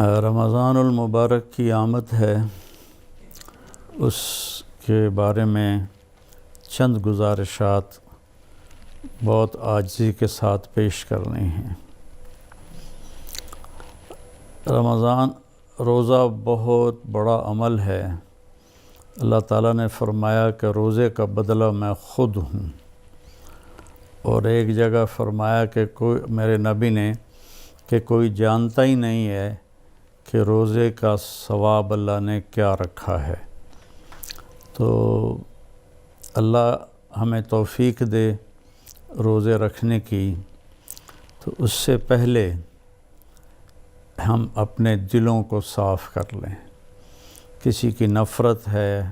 رمضان المبارک کی آمد ہے، اس کے بارے میں چند گزارشات بہت عاجزی کے ساتھ پیش کرنی ہیں۔ رمضان روزہ بہت بڑا عمل ہے۔ اللہ تعالیٰ نے فرمایا کہ روزے کا بدلہ میں خود ہوں، اور ایک جگہ فرمایا کہ میرے نبی نے کہ کوئی جانتا ہی نہیں ہے کہ روزے کا ثواب اللہ نے کیا رکھا ہے۔ تو اللہ ہمیں توفیق دے روزے رکھنے کی۔ تو اس سے پہلے ہم اپنے دلوں کو صاف کر لیں۔ کسی کی نفرت ہے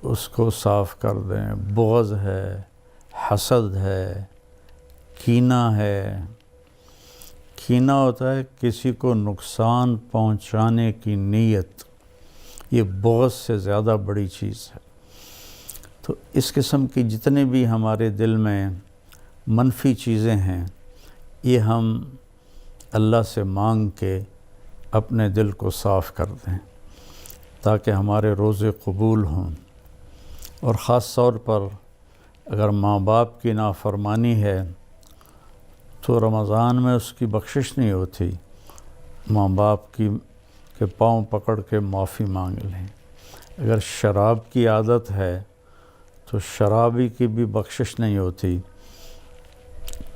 اس کو صاف کر دیں، بغض ہے، حسد ہے، کینہ ہے۔ کینہ ہوتا ہے کسی کو نقصان پہنچانے کی نیت، یہ بغض سے زیادہ بڑی چیز ہے۔ تو اس قسم کی جتنے بھی ہمارے دل میں منفی چیزیں ہیں، یہ ہم اللہ سے مانگ کے اپنے دل کو صاف کر دیں تاکہ ہمارے روزے قبول ہوں۔ اور خاص طور پر اگر ماں باپ کی نافرمانی ہے تو رمضان میں اس کی بخشش نہیں ہوتی۔ ماں باپ کے پاؤں پکڑ کے معافی مانگ لیں۔ اگر شراب کی عادت ہے تو شرابی کی بھی بخشش نہیں ہوتی،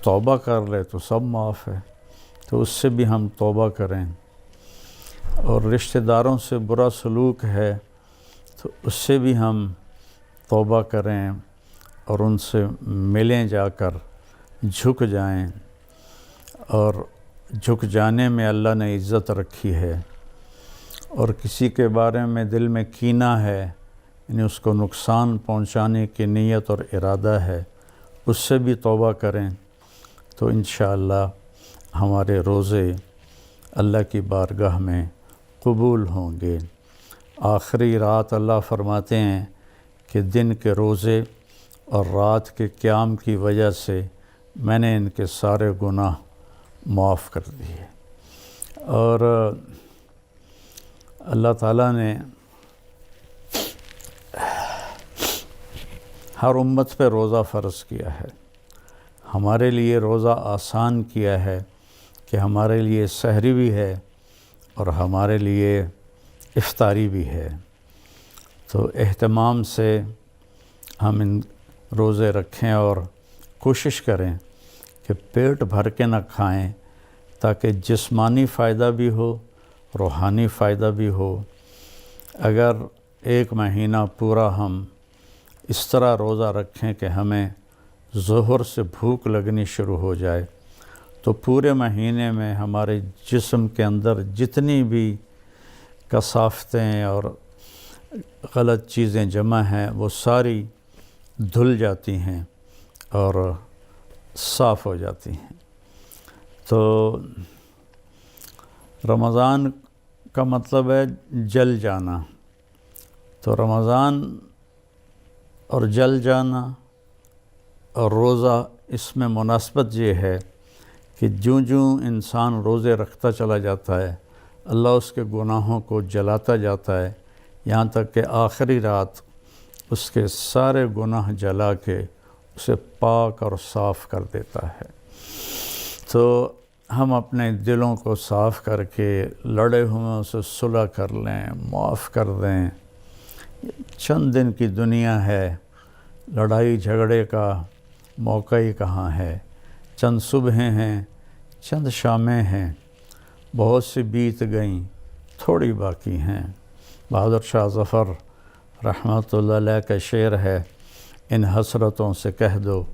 توبہ کر لے تو سب معاف ہے۔ تو اس سے بھی ہم توبہ کریں۔ اور رشتہ داروں سے برا سلوک ہے تو اس سے بھی ہم توبہ کریں اور ان سے ملیں، جا کر جھک جائیں۔ اور جھک جانے میں اللہ نے عزت رکھی ہے۔ اور کسی کے بارے میں دل میں کینہ ہے، یعنی اس کو نقصان پہنچانے کی نیت اور ارادہ ہے، اس سے بھی توبہ کریں تو انشاءاللہ ہمارے روزے اللہ کی بارگاہ میں قبول ہوں گے۔ آخری رات اللہ فرماتے ہیں کہ دن کے روزے اور رات کے قیام کی وجہ سے میں نے ان کے سارے گناہ معاف کر دیے۔ اور اللہ تعالیٰ نے ہر امت پہ روزہ فرض کیا ہے۔ ہمارے لیے روزہ آسان کیا ہے کہ ہمارے لیے سحری بھی ہے اور ہمارے لیے افطاری بھی ہے۔ تو اہتمام سے ہم ان روزے رکھیں اور کوشش کریں کہ پیٹ بھر کے نہ کھائیں تاکہ جسمانی فائدہ بھی ہو، روحانی فائدہ بھی ہو۔ اگر ایک مہینہ پورا ہم اس طرح روزہ رکھیں کہ ہمیں ظہر سے بھوک لگنی شروع ہو جائے تو پورے مہینے میں ہمارے جسم کے اندر جتنی بھی کثافتیں اور غلط چیزیں جمع ہیں وہ ساری دھل جاتی ہیں اور صاف ہو جاتی ہیں۔ تو رمضان کا مطلب ہے جل جانا۔ تو رمضان اور جل جانا اور روزہ، اس میں مناسبت یہ ہے کہ جوں انسان روزے رکھتا چلا جاتا ہے اللہ اس کے گناہوں کو جلاتا جاتا ہے، یہاں تک کہ آخری رات اس کے سارے گناہ جلا کے اسے پاک اور صاف کر دیتا ہے۔ تو ہم اپنے دلوں کو صاف کر کے لڑے ہوئے سے صلح کر لیں، معاف کر دیں۔ چند دن کی دنیا ہے، لڑائی جھگڑے کا موقع ہی کہاں ہے۔ چند صبحیں ہیں، چند شامیں ہیں، بہت سی بیت گئیں، تھوڑی باقی ہیں۔ بہادر شاہ ظفر رحمۃ اللہ علیہ کا شعر ہے، ان حسرتوں سے کہہ دو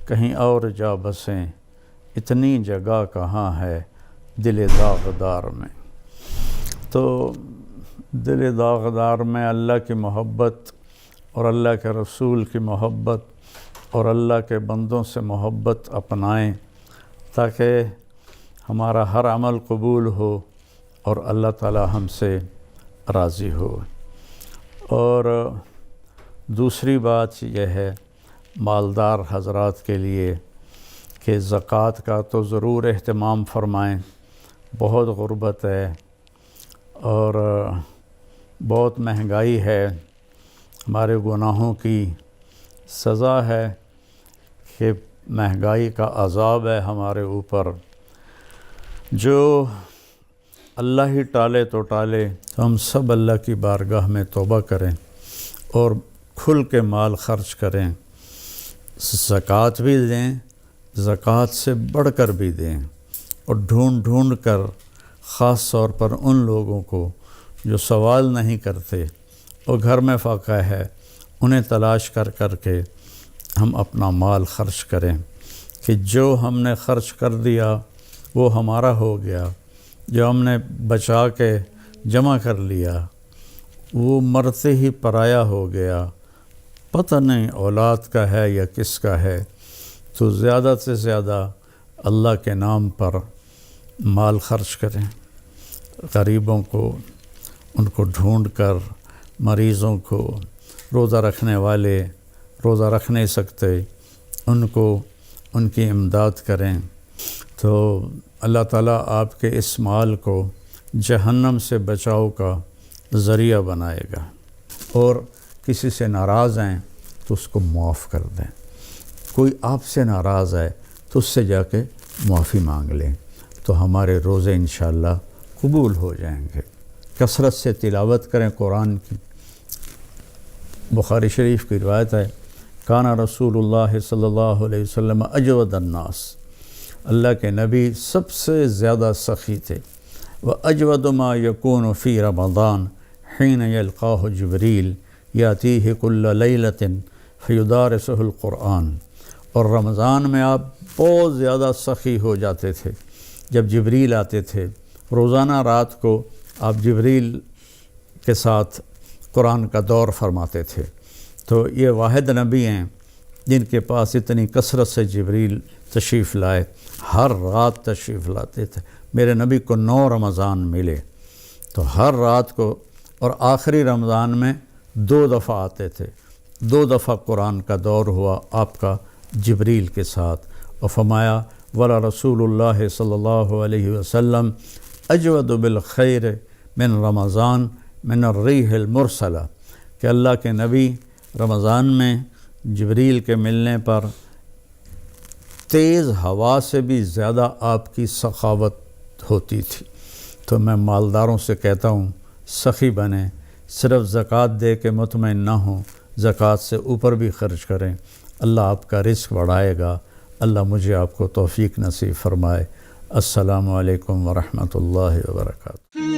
کہیں اور جا بسیں، اتنی جگہ کہاں ہے دل داغدار میں۔ تو دل داغدار میں اللہ کی محبت اور اللہ کے رسول کی محبت اور اللہ کے بندوں سے محبت اپنائیں تاکہ ہمارا ہر عمل قبول ہو اور اللہ تعالی ہم سے راضی ہو۔ اور دوسری بات یہ ہے مالدار حضرات کے لیے کہ زکوٰۃ کا تو ضرور اہتمام فرمائیں۔ بہت غربت ہے، اور بہت مہنگائی ہے، ہمارے گناہوں کی سزا ہے کہ مہنگائی کا عذاب ہے ہمارے اوپر۔ جو اللہ ہی ٹالے تو ٹالے، تو ہم سب اللہ کی بارگاہ میں توبہ کریں اور کھل کے مال خرچ کریں، زکوٰۃ بھی دیں، زکوٰۃ سے بڑھ کر بھی دیں، اور ڈھونڈ ڈھونڈ کر خاص طور پر ان لوگوں کو جو سوال نہیں کرتے اور گھر میں فاقہ ہے، انہیں تلاش کر کر کے ہم اپنا مال خرچ کریں کہ جو ہم نے خرچ کر دیا وہ ہمارا ہو گیا، جو ہم نے بچا کے جمع کر لیا وہ مرتے ہی پرایا ہو گیا، پتہ نہیں اولاد کا ہے یا کس کا ہے۔ تو زیادہ سے زیادہ اللہ کے نام پر مال خرچ کریں، غریبوں کو، ان کو ڈھونڈ کر، مریضوں کو، روزہ رکھنے والے روزہ رکھ نہیں سکتے ان کو ان کی امداد کریں، تو اللہ تعالیٰ آپ کے اس مال کو جہنم سے بچاؤ کا ذریعہ بنائے گا۔ اور کسی سے ناراض ہیں تو اس کو معاف کر دیں، کوئی آپ سے ناراض ہے تو اس سے جا کے معافی مانگ لیں، تو ہمارے روزے انشاءاللہ قبول ہو جائیں گے۔ کثرت سے تلاوت کریں قرآن کی۔ بخاری شریف کی روایت ہے، کانا رسول اللہ صلی اللہ علیہ وسلم اجود الناس، اللہ کے نبی سب سے زیادہ سخی تھے، وَأَجْوَدُ مَا يَكُونُ فِي رَمَضَانَ حِينَ يَلْقَاهُ جِبْرِيلُ يَأْتِيهِ كُلَّ لَيْلَةٍ فَيُدَارِسُهُ الْقُرْآنَ، اور رمضان میں آپ بہت زیادہ سخی ہو جاتے تھے جب جبریل آتے تھے، روزانہ رات کو آپ جبریل کے ساتھ قرآن کا دور فرماتے تھے۔ تو یہ واحد نبی ہیں جن کے پاس اتنی کثرت سے جبریل تشریف لائے، ہر رات تشریف لاتے تھے۔ میرے نبی کو 9 رمضان ملے، تو ہر رات کو، اور آخری رمضان میں 2 دفعہ آتے تھے، 2 دفعہ قرآن کا دور ہوا آپ کا جبریل کے ساتھ، اور فرمایا ولا رسول اللہ صلی اللہ علیہ وسلم اجود بالخیر من رمضان من الریح المرسلہ، کہ اللہ کے نبی رمضان میں جبریل کے ملنے پر تیز ہوا سے بھی زیادہ آپ کی سخاوت ہوتی تھی۔ تو میں مالداروں سے کہتا ہوں سخی بنیں، صرف زکوٰۃ دے کے مطمئن نہ ہوں، زکوٰۃ سے اوپر بھی خرچ کریں، اللہ آپ کا رزق بڑھائے گا۔ اللہ مجھے آپ کو توفیق نصیب فرمائے۔ السلام علیکم ورحمۃ اللہ وبرکاتہ۔